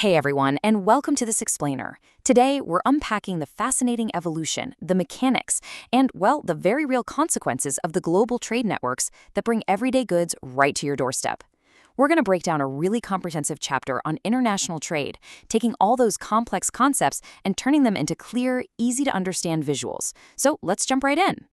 Hey everyone, and welcome to This Explainer. Today, we're unpacking the fascinating evolution, the mechanics, and, well, the very real consequences of the global trade networks that bring everyday goods right to your doorstep. We're going to break down a really comprehensive chapter on international trade, taking all those complex concepts and turning them into clear, easy-to-understand visuals. So let's jump right in.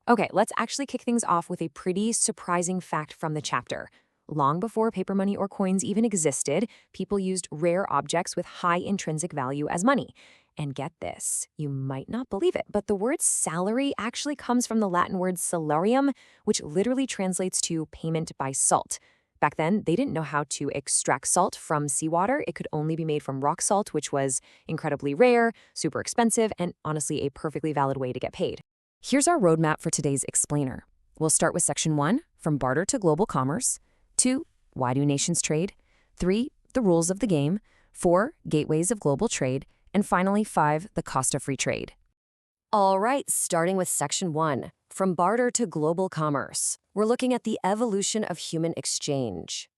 Okay, let's actually kick things off with a pretty surprising fact from the chapter. Long before paper money or coins even existed, people used rare objects with high intrinsic value as money. And get this, you might not believe it, but the word salary actually comes from the Latin word salarium, which literally translates to payment by salt. Back then, they didn't know how to extract salt from seawater. It could only be made from rock salt, which was incredibly rare, super expensive, and honestly a perfectly valid way to get paid. Here's our roadmap for today's explainer. We'll start with Section 1, From Barter to Global Commerce. 2, Why do nations trade? 3, The rules of the game. 4, Gateways of global trade. And finally, 5, The cost of free trade. All right, starting with Section 1, From Barter to Global Commerce. We're looking at the evolution of human exchange.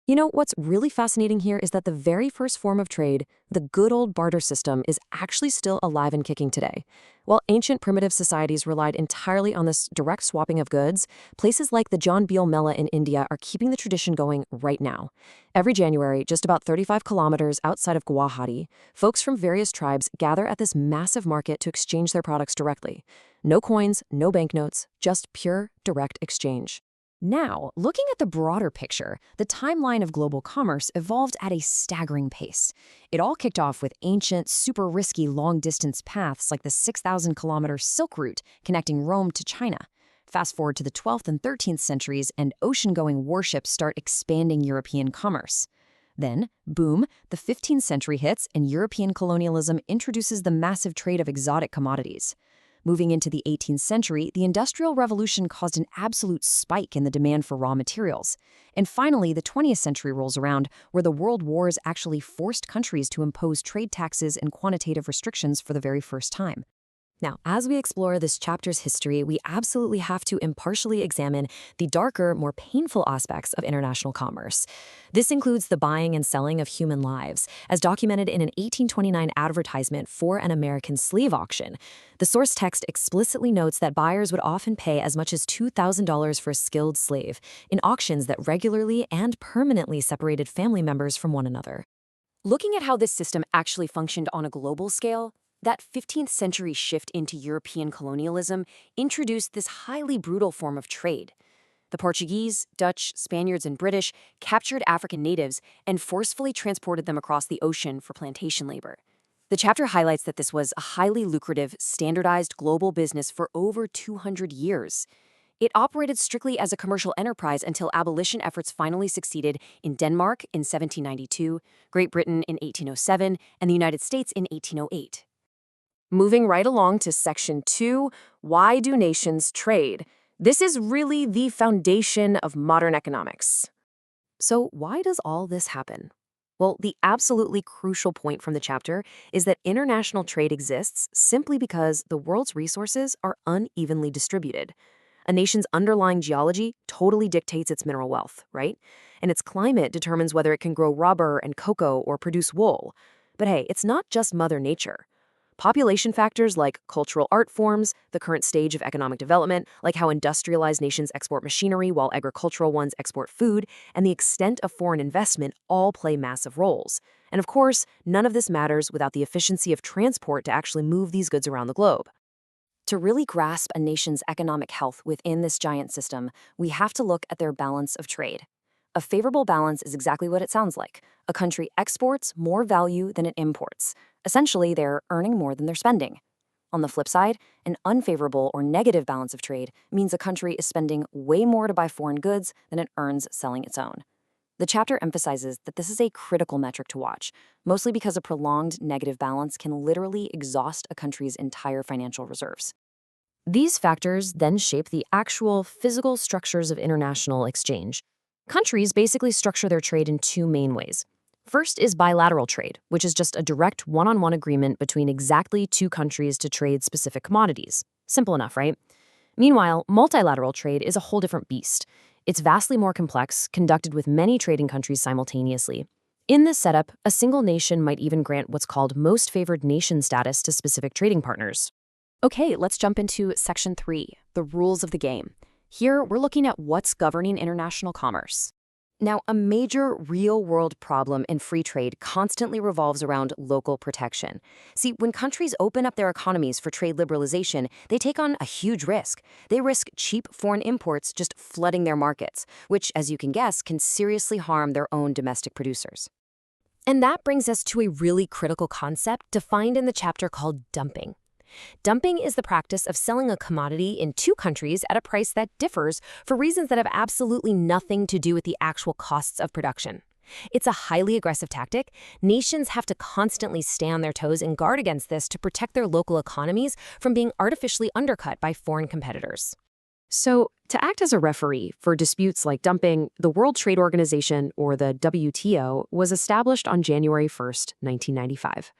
You know, what's really fascinating here is that the very first form of trade, the good old barter system, is actually still alive and kicking today. While ancient primitive societies relied entirely on this direct swapping of goods, places like the John Beal Mela in India are keeping the tradition going right now. Every January, just about 35 kilometers outside of Guwahati, folks from various tribes gather at this massive market to exchange their products directly. No coins, no banknotes, just pure, direct exchange. Now, looking at the broader picture, the timeline of global commerce evolved at a staggering pace. It all kicked off with ancient, super risky long-distance paths like the 6,000-kilometer Silk Route connecting Rome to China. Fast forward to the 12th and 13th centuries, and ocean-going warships start expanding European commerce. Then, boom, the 15th century hits and European colonialism introduces the massive trade of exotic commodities. Moving into the 18th century, the Industrial Revolution caused an absolute spike in the demand for raw materials. And finally, the 20th century rolls around, where the world wars actually forced countries to impose trade taxes and quantitative restrictions for the very first time. Now, as we explore this chapter's history, we absolutely have to impartially examine the darker, more painful aspects of international commerce. This includes the buying and selling of human lives, as documented in an 1829 advertisement for an American slave auction. The source text explicitly notes that buyers would often pay as much as $2,000 for a skilled slave, in auctions that regularly and permanently separated family members from one another. Looking at how this system actually functioned on a global scale, that 15th century shift into European colonialism introduced this highly brutal form of trade. The Portuguese, Dutch, Spaniards, and British captured African natives and forcefully transported them across the ocean for plantation labor. The chapter highlights that this was a highly lucrative, standardized global business for over 200 years. It operated strictly as a commercial enterprise until abolition efforts finally succeeded in Denmark in 1792, Great Britain in 1807, and the United States in 1808. Moving right along to Section 2, Why do nations trade? This is really the foundation of modern economics. So why does all this happen? Well, the absolutely crucial point from the chapter is that international trade exists simply because the world's resources are unevenly distributed. A nation's underlying geology totally dictates its mineral wealth, right? And its climate determines whether it can grow rubber and cocoa or produce wool. But hey, it's not just Mother Nature. Population factors like cultural art forms, the current stage of economic development, like how industrialized nations export machinery while agricultural ones export food, and the extent of foreign investment all play massive roles. And of course, none of this matters without the efficiency of transport to actually move these goods around the globe. To really grasp a nation's economic health within this giant system, we have to look at their balance of trade. A favorable balance is exactly what it sounds like. A country exports more value than it imports. Essentially, they're earning more than they're spending. On the flip side, an unfavorable or negative balance of trade means a country is spending way more to buy foreign goods than it earns selling its own. The chapter emphasizes that this is a critical metric to watch, mostly because a prolonged negative balance can literally exhaust a country's entire financial reserves. These factors then shape the actual physical structures of international exchange. Countries basically structure their trade in two main ways. First is bilateral trade, which is just a direct one-on-one agreement between exactly two countries to trade specific commodities. Simple enough, right? Meanwhile, multilateral trade is a whole different beast. It's vastly more complex, conducted with many trading countries simultaneously. In this setup, a single nation might even grant what's called most favored nation status to specific trading partners. Okay, let's jump into Section 3, the rules of the game. Here, we're looking at what's governing international commerce. Now, a major real-world problem in free trade constantly revolves around local protection. See, when countries open up their economies for trade liberalization, they take on a huge risk. They risk cheap foreign imports just flooding their markets, which, as you can guess, can seriously harm their own domestic producers. And that brings us to a really critical concept defined in the chapter called dumping. Dumping is the practice of selling a commodity in two countries at a price that differs for reasons that have absolutely nothing to do with the actual costs of production. It's a highly aggressive tactic. Nations have to constantly stay on their toes and guard against this to protect their local economies from being artificially undercut by foreign competitors. So, to act as a referee for disputes like dumping, the World Trade Organization, or the WTO, was established on January 1st, 1995.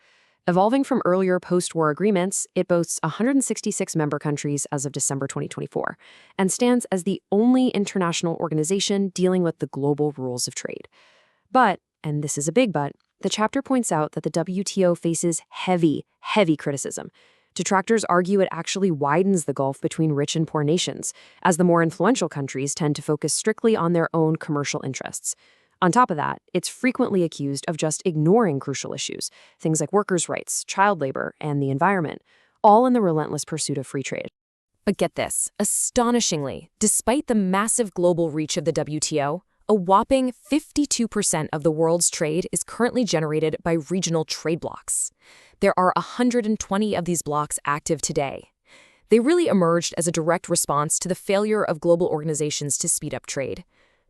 Evolving from earlier post-war agreements, it boasts 166 member countries as of December 2024 and stands as the only international organization dealing with the global rules of trade. But, and this is a big but, the chapter points out that the WTO faces heavy criticism. Detractors argue it actually widens the gulf between rich and poor nations, as the more influential countries tend to focus strictly on their own commercial interests. On top of that, it's frequently accused of just ignoring crucial issues, things like workers' rights, child labor, and the environment, all in the relentless pursuit of free trade. But get this, astonishingly, despite the massive global reach of the WTO, a whopping 52% of the world's trade is currently generated by regional trade blocs. There are 120 of these blocs active today. They really emerged as a direct response to the failure of global organizations to speed up trade.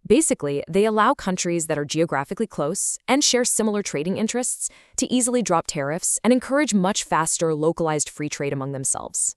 Basically, they allow countries that are geographically close and share similar trading interests to easily drop tariffs and encourage much faster localized free trade among themselves.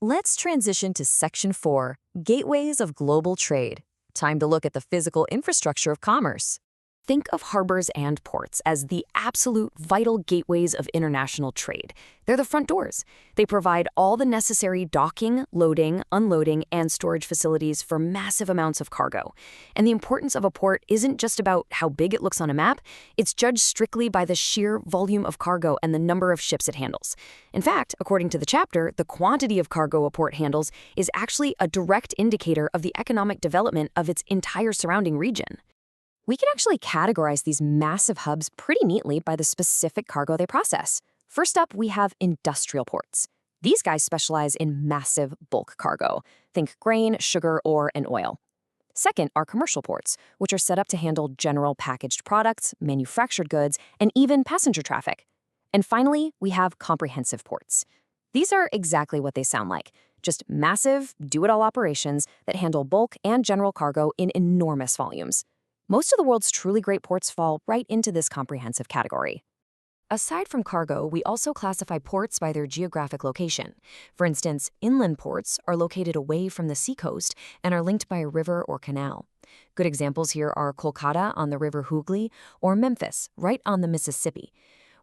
Let's transition to Section 4, Gateways of Global Trade. Time to look at the physical infrastructure of commerce. Think of harbors and ports as the absolute vital gateways of international trade. They're the front doors. They provide all the necessary docking, loading, unloading, and storage facilities for massive amounts of cargo. And the importance of a port isn't just about how big it looks on a map. It's judged strictly by the sheer volume of cargo and the number of ships it handles. In fact, according to the chapter, the quantity of cargo a port handles is actually a direct indicator of the economic development of its entire surrounding region. We can actually categorize these massive hubs pretty neatly by the specific cargo they process. First up, we have industrial ports. These guys specialize in massive bulk cargo. Think grain, sugar, ore, and oil. Second are commercial ports, which are set up to handle general packaged products, manufactured goods, and even passenger traffic. And finally, we have comprehensive ports. These are exactly what they sound like, just massive, do-it-all operations that handle bulk and general cargo in enormous volumes. Most of the world's truly great ports fall right into this comprehensive category. Aside from cargo, we also classify ports by their geographic location. For instance, inland ports are located away from the seacoast and are linked by a river or canal. Good examples here are Kolkata on the river Hooghly or Memphis, right on the Mississippi.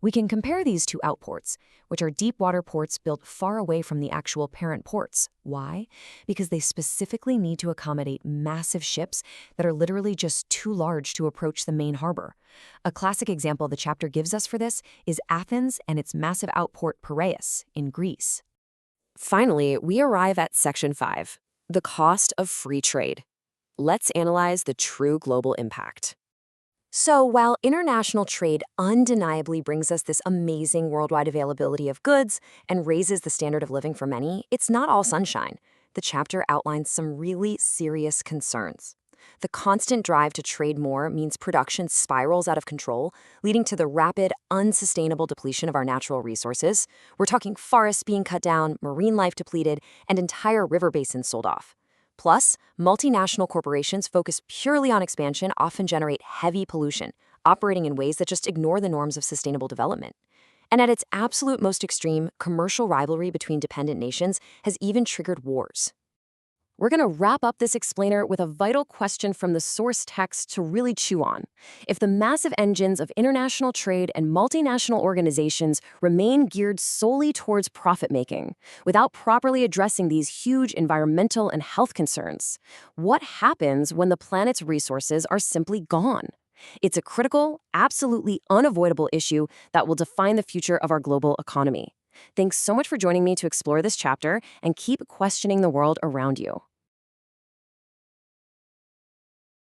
We can compare these to outports, which are deep water ports built far away from the actual parent ports. Why? Because they specifically need to accommodate massive ships that are literally just too large to approach the main harbor. A classic example the chapter gives us for this is Athens and its massive outport Piraeus in Greece. Finally, we arrive at Section 5, the cost of free trade. Let's analyze the true global impact. So while international trade undeniably brings us this amazing worldwide availability of goods and raises the standard of living for many, it's not all sunshine. The chapter outlines some really serious concerns. The constant drive to trade more means production spirals out of control, leading to the rapid, unsustainable depletion of our natural resources. We're talking forests being cut down, marine life depleted, and entire river basins sold off. Plus, multinational corporations focused purely on expansion often generate heavy pollution, operating in ways that just ignore the norms of sustainable development. And at its absolute most extreme, commercial rivalry between dependent nations has even triggered wars. We're going to wrap up this explainer with a vital question from the source text to really chew on. If the massive engines of international trade and multinational organizations remain geared solely towards profit-making, without properly addressing these huge environmental and health concerns, what happens when the planet's resources are simply gone? It's a critical, absolutely unavoidable issue that will define the future of our global economy. Thanks so much for joining me to explore this chapter and keep questioning the world around you.